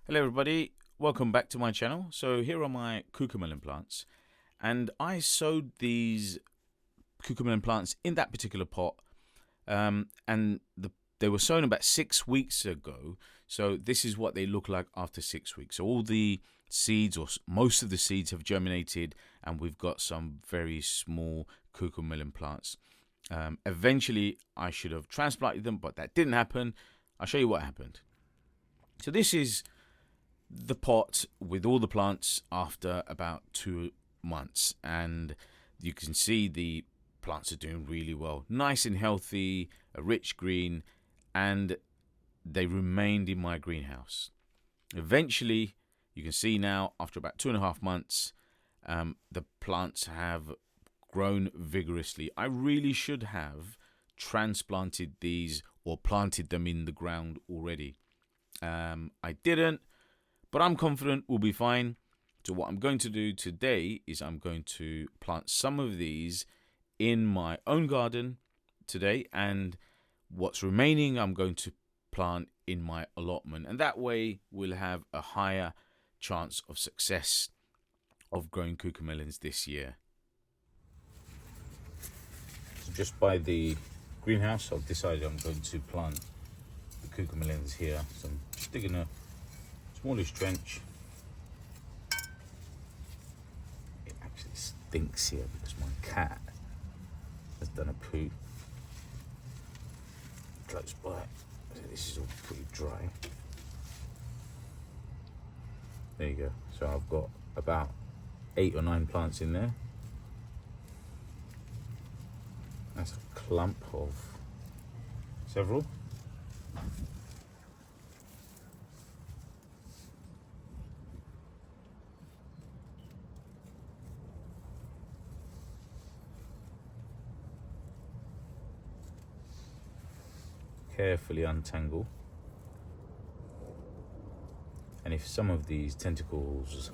Hello everybody, welcome back to my channel. So here are my cucamelon plants, and I sowed these cucamelon plants in that particular pot, they were sown about 6 weeks ago. So this is what they look like after 6 weeks. So all the seeds, or most of the seeds, have germinated, and we've got some very small cucamelon plants. Eventually I should have transplanted them, but that didn't happen. I'll show you what happened. So this is the pot with all the plants after about 2 months, and you can see the plants are doing really well, nice and healthy, a rich green, and they remained in my greenhouse. Eventually, you can see now after about 2.5 months, the plants have grown vigorously. I really should have transplanted these or planted them in the ground already. I didn't, but I'm confident we'll be fine. So what I'm going to do today is I'm going to plant some of these in my own garden today, and what's remaining I'm going to plant in my allotment, and that way we'll have a higher chance of success of growing cucamelons this year. So just by the greenhouse, I've decided I'm going to plant the cucamelons here. So I'm just digging a smallish trench. It actually stinks here because my cat has done a poo close by. So this is all pretty dry. There you go. So I've got about 8 or 9 plants in there. That's a clump of several. Carefully untangle, and if some of these tentacles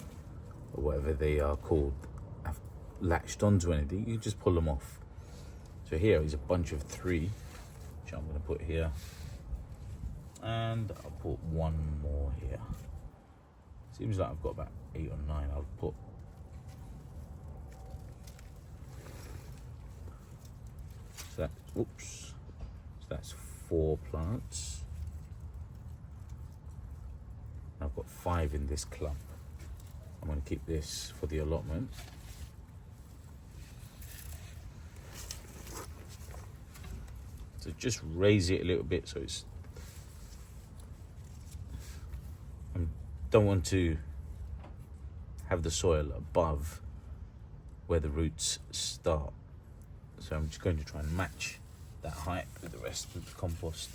or whatever they are called have latched onto anything, you just pull them off. So here is a bunch of 3 which I'm going to put here, and I'll put one more here. Seems like I've got about 8 or 9. I'll put so that, oops, so that's 4 plants. I've got 5 in this clump. I'm going to keep this for the allotment. So just raise it a little bit so it's, I don't want to have the soil above where the roots start. So I'm just going to try and match that height with the rest of the compost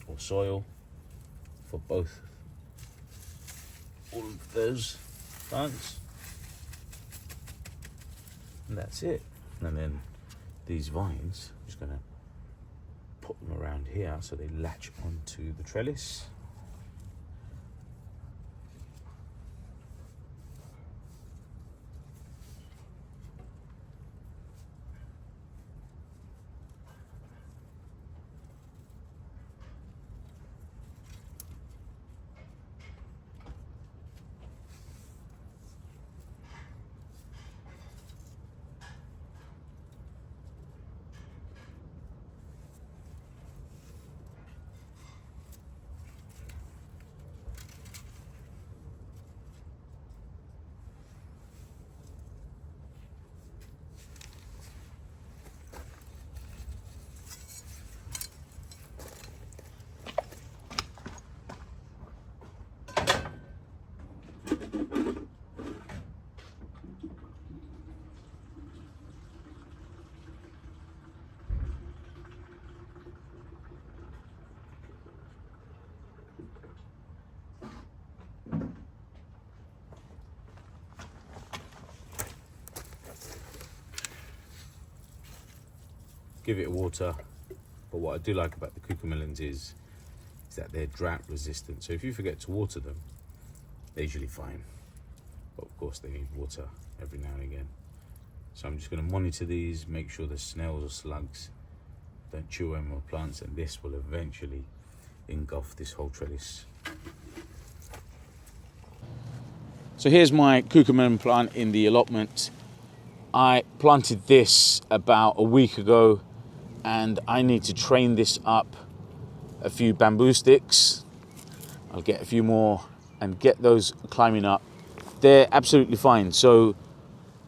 or soil for both, all of those plants, and that's it. And then these vines, I'm just going to put them around here so they latch onto the trellis. Give it water, but what I do like about the cucamelons is that they're drought resistant. So if you forget to water them, they're usually fine. But of course they need water every now and again. So I'm just going to monitor these, make sure the snails or slugs don't chew on my plants, and this will eventually engulf this whole trellis. So here's my cucamelon plant in the allotment. I planted this about a week ago, and I need to train this up. A few bamboo sticks. I'll get a few more and get those climbing up. They're absolutely fine. So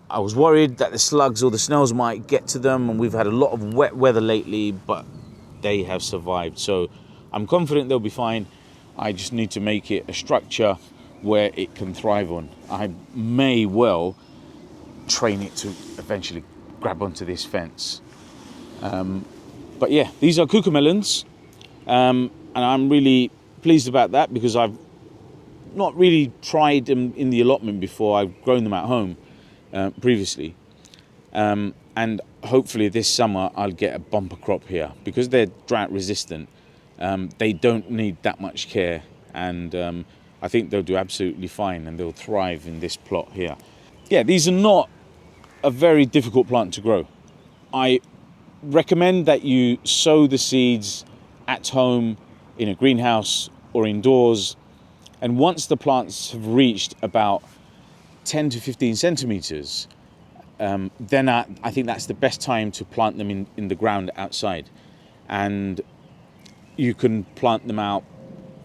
I was worried that the slugs or the snails might get to them, and we've had a lot of wet weather lately, but they have survived. So I'm confident they'll be fine. I just need to make it a structure where it can thrive on. I may well train it to eventually grab onto this fence. But yeah, these are cucamelons, and I'm really pleased about that because I've not really tried them in the allotment before. I've grown them at home previously, and hopefully this summer I'll get a bumper crop here because they're drought resistant. They don't need that much care, and I think they'll do absolutely fine and they'll thrive in this plot here. Yeah, these are not a very difficult plant to grow. I recommend that you sow the seeds at home in a greenhouse or indoors, and once the plants have reached about 10 to 15 centimeters, then I think that's the best time to plant them in the ground outside. And you can plant them out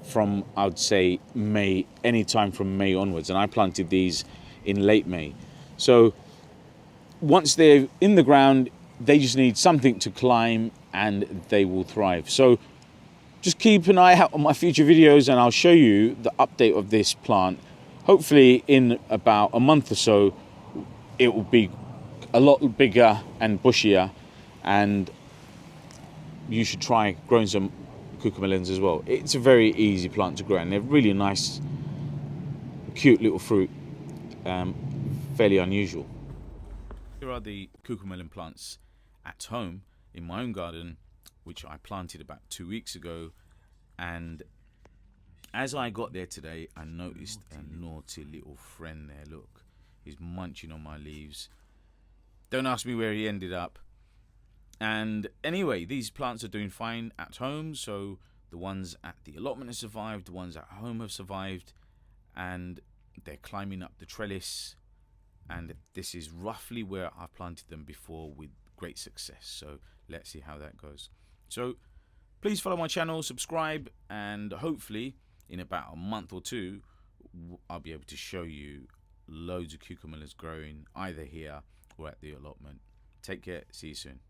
from, I would say, May, anytime from May onwards. And I planted these in late May. So once they're in the ground, they just need something to climb and they will thrive. So just keep an eye out on my future videos and I'll show you the update of this plant. Hopefully in about a month or so, it will be a lot bigger and bushier, and you should try growing some cucamelons as well. It's a very easy plant to grow and they're really nice, cute little fruit, fairly unusual. Here are the cucamelon plants at home in my own garden, which I planted about 2 weeks ago. And as I got there today, I noticed a naughty little friend there. Look, he's munching on my leaves. Don't ask me where he ended up. And anyway, these plants are doing fine at home. So the ones at the allotment have survived, the ones at home have survived, and they're climbing up the trellis. And this is roughly where I've planted them before with great success. So let's see how that goes. So please follow my channel, subscribe, and hopefully in about a month or two, I'll be able to show you loads of cucamelons growing either here or at the allotment. Take care. See you soon.